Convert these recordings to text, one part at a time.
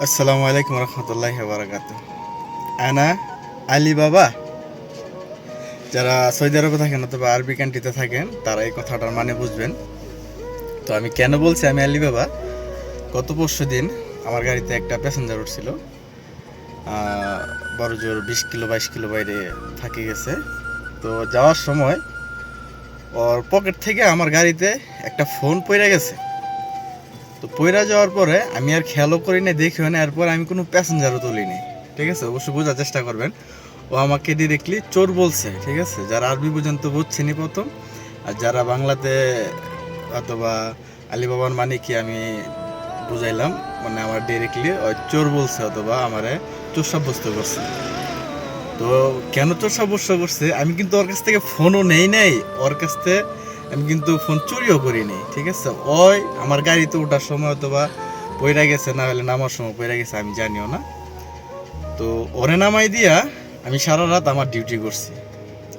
আসসালামু আলাইকুম রহমতুল্লাহি বারাকাতুহু। আনা আলী বাবা। যারা সৌদি আরবে থাকেন অথবা আরবি কান্ট্রিতে থাকেন তারা এই কথাটার মানে বুঝবেন। তো আমি কেন বলছি আমি আলী বাবা, গত পরশু দিন আমার গাড়িতে একটা প্যাসেঞ্জার উঠছিল, বড় জোর 20 কিলো 22 কিলো বাইরে থাকি গেছে। তো যাওয়ার সময় ওর পকেট থেকে আমার গাড়িতে একটা ফোন পড়ে গেছে। তো পইরা যাওয়ার পরে আমি আর খেয়ালও করি না, দেখিও না, এরপর আমি কোনো প্যাসেঞ্জারও তুলিনি। ঠিক আছে, অবশ্যই বোঝার চেষ্টা করবেন। ও আমাকে ডিরেক্টলি চোর বলছে। ঠিক আছে, যারা আরবি বুঝেন তো বুঝছেনি প্রথম, আর যারা বাংলাতে অথবা আলিবাবার মানে কি আমি বুঝাইলাম, মানে আমার ডিরেক্টলি ওই চোর বলছে অথবা আমারে চোর সাব্যস্ত করছে। তো কেন চোর সাব্যস্ত করছে, আমি কিন্তু ওর কাছ থেকে ফোনও নেই নাই, ওর কাছ থেকে আমি কিন্তু ফোন চুরিও করিনি। ঠিক আছে, ওই আমার গাড়িতে ওঠার সময় অথবা পইরা গেছে, না হলে নামার সময় পইরা গেছে, আমি জানিও না। তো ওরে নামাই দিয়া আমি সারা রাত আমার ডিউটি করছি।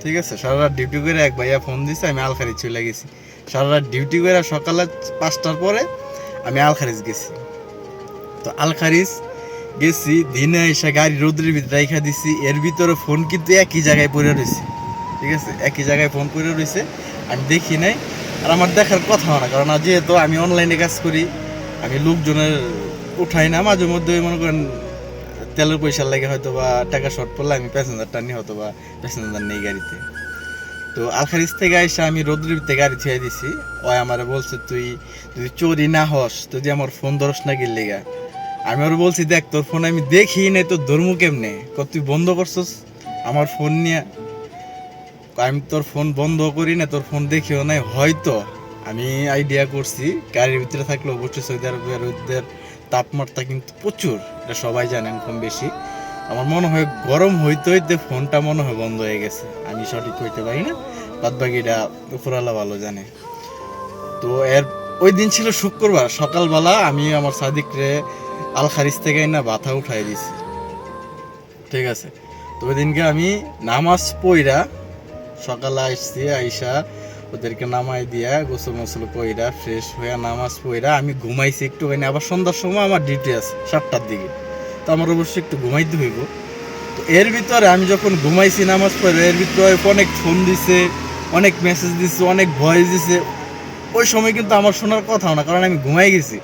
ঠিক আছে, সারা রাত ডিউটি করে এক ভাইয়া ফোন দিছে, আমি আলখারিজ চলে গেছি। সারা রাত ডিউটি করে সকালে 5টার পরে আমি আলখারিজ গেছি। তো আলখারিজ গেছি, দিনে এসে গাড়ি রোদ্রের ভিতরে রেখা দিছি, এর ভিতরে ফোন কিন্তু একই জায়গায় পড়ে রয়েছে। ঠিক আছে, একই জায়গায় ফোন পড়ে রয়েছে, আমি দেখি নাই। আর আমার দেখার কথা না, কারণ যেহেতু আমি অনলাইনে কাজ করি, আমি লোকজনের উঠাই না। মাঝে মধ্যে মনে করেন তেলের পয়সার লাগে হয়তো বা টাকা শর্ট পড়লে আমি প্যাসেঞ্জারটা নিই, হয়তো বা প্যাসেঞ্জার নেই গাড়িতে। তো আলখারিজ থেকে এসে আমি রোদ্রের ভিতরে গাড়ি থুয়ে দিছি। ওই আমারে বলছে, তুই যদি চোরি না হস, তুই আমার ফোন ধরস না গেলে গা। আমি ওর বলছি, দেখ তোর ফোন আমি দেখি নাই, তোর ধর্ম কেমনে, তুই বন্ধ করছস আমার ফোন নিয়ে। আমি তোর ফোন বন্ধ করি না, তোর ফোন দেখিও নাই। হয়তো আমি আইডিয়া করছি, গাড়ির ভিতরে থাকলে অবশ্যই সৌদি আরবের রোদের তাপমাত্রা কিন্তু প্রচুর, এটা সবাই জানেন কম বেশি। আমার মনে হয় গরম হইতে হইতে ফোনটা মনে হয় বন্ধ হয়ে গেছে, আমি সঠিক হইতে পারি না, বাদ বাকিটা উপরালা ভালো জানে। তো এর ওই দিন ছিল শুক্রবার, সকালবেলা আমি আমার সাদিকরে আলখারিজ থেকে না বাথা উঠাই দিছি। ঠিক আছে, তো ওই দিনকে আমি নামাজ পইরা সকালে আসছি, আইসা ওদেরকে নামাই দিয়া গোসল মোসল কইরা ফ্রেশ হইয়া নামাজ পইরা আমি ঘুমাইছি একটুখানি। আবার সন্ধ্যার সময় আমার ডিউটি আছে 7টার দিকে, তো আমার অবশ্যই একটু ঘুমাইতে হইব। তো এর ভিতরে আমি যখন ঘুমাইছি নামাজ পড়ে, এর ভিতরে অনেক ফোন দিছে, অনেক মেসেজ দিছে, অনেক ভয়েস দিছে। ওই সময় কিন্তু আমার শোনার কথাও না, কারণ আমি ঘুমাই গেছি।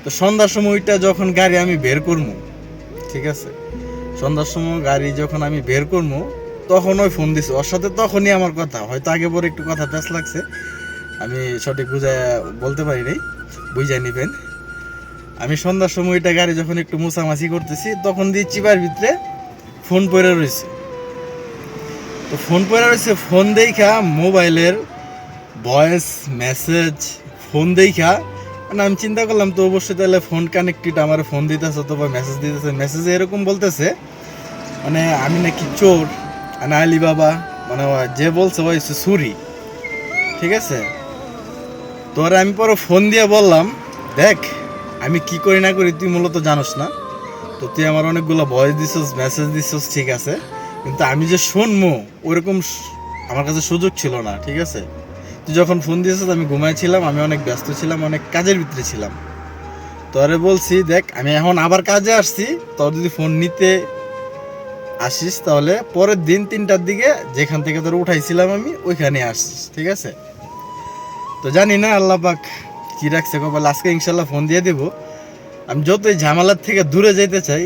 তো সন্ধ্যার সময়টা যখন গাড়ি আমি বের করবো, ঠিক আছে, সন্ধ্যার সময় গাড়ি যখন আমি বের করবো, তখন ওই ফোন দিছে ওর সাথে। তখনই আমার কথা, হয়তো আগে পরে একটু কথা প্যাঁচ লাগছে, আমি সঠিক বুঝায় বলতে পারি নাই, বুঝাই নিবেন। আমি সন্ধ্যার সময়টা গাড়ি যখন একটু মোছামাছি করতেছি, তখন দিয়ে চিপার ভিতরে ফোন পড়ে রয়েছে। তো ফোন পড়ে রয়েছে, ফোন দেখা মোবাইলের ভয়েস মেসেজ ফোন দেখা মানে আমি চিন্তা করলাম, তো অবশ্যই তাহলে ফোন কানেক্টেড, আমার ফোন দিতেছে অথবা মেসেজ দিতেছে। মেসেজে এরকম বলতেছে মানে আমি নাকি চোর, না আলী বাবা, মানে যে বলছে ওই সুরি। ঠিক আছে, তোর আমি পরে ফোন দিয়ে বললাম, দেখ আমি কি করি না করি তুই মূলত জানোস না। তো তুই আমার অনেকগুলো ভয়েস দিছস, মেসেজ দিছস, ঠিক আছে, কিন্তু আমি যে শুনবো ওইরকম আমার কাছে সুযোগ ছিল না। ঠিক আছে, তুই যখন ফোন দিয়েছিস আমি ঘুমাইছিলাম, আমি অনেক ব্যস্ত ছিলাম, অনেক কাজের ভিতরে ছিলাম। তোরে বলছি, দেখ আমি এখন আবার কাজে আসছি, তোর যদি ফোন নিতে আসিস তাহলে পরের দিন 3টার দিকে যেখান থেকে তোর উঠাইছিলাম আমি ওইখানে আসছিস। ঠিক আছে, তো জানি না আল্লাহ পাক কি রাখছে কপালে, আজকে ইনশাল্লাহ ফোন দিয়ে দেবো। আমি যতই ঝামেলার থেকে দূরে যেতে চাই,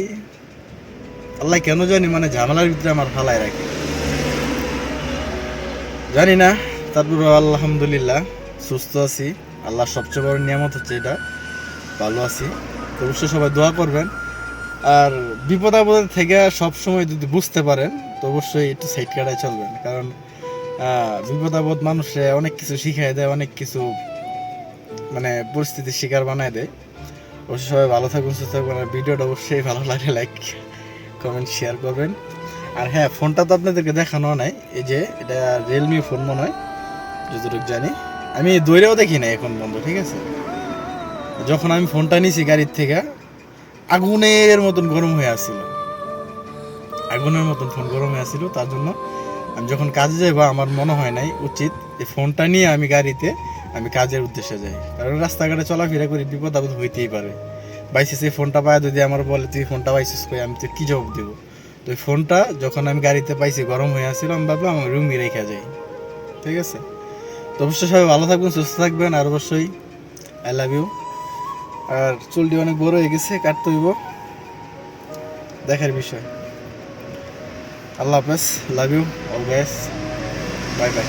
আল্লাহ কেন জানি মানে ঝামেলার ভিতরে আমার ফালায় রাখে, জানি না। তারপর আলহামদুলিল্লাহ সুস্থ আছি, আল্লাহ সবচেয়ে বড় নিয়ামত হচ্ছে এটা, ভালো আছি। তো অবশ্যই সবাই দোয়া করবেন। আর বিপদ আপদের থেকে সবসময় যদি বুঝতে পারেন, তো অবশ্যই একটু সাইড কাটায় চলবেন, কারণ বিপদ আপদ মানুষে অনেক কিছু শিখাই দেয়, অনেক কিছু মানে পরিস্থিতির শিকার বানায় দেয়। অবশ্যই সবাই ভালো থাকুন, সুস্থ থাকবেন। আর ভিডিওটা অবশ্যই ভালো লাগলে লাইক কমেন্ট শেয়ার করবেন। আর হ্যাঁ, ফোনটা তো আপনাদেরকে দেখানো নাই, এই যে এটা রিয়েলমি ফোন মনে হয় যতটুকু জানি, আমি দৌড়েও দেখি না এখন বন্ধ। ঠিক আছে, যখন আমি ফোনটা নিয়েছি গাড়ির থেকে, আগুনের মতন গরম হয়ে আসছিল, আগুনের মতন ফোন গরম হয়ে আসছিল। তার জন্য আমি যখন কাজে যাই বা আমার মনে হয় নাই উচিত এই ফোনটা নিয়ে আমি গাড়িতে আমি কাজের উদ্দেশ্যে যাই, কারণ রাস্তাঘাটে চলাফেরা করি, বিপদ আপদ হইতেই পারে। পাইছিস এই ফোনটা পায় যদি আমার বলে তুই ফোনটা পাইছিস কই, আমি তো কী জবাব দেবো? তো ওই ফোনটা যখন আমি গাড়িতে পাইছি গরম হয়ে আসছিল, আমি ভাবলাম আমার রুমে রেখে যাই। ঠিক আছে, তো অবশ্যই সবাই ভালো থাকবেন, সুস্থ থাকবেন, আর অবশ্যই আই লাভ ইউ। আর চুলটি অনেক বড় হয়ে গেছে, কাটতে হইব, দেখার বিষয়। আল্লাহ হাফেজ, love you all guys, bye by.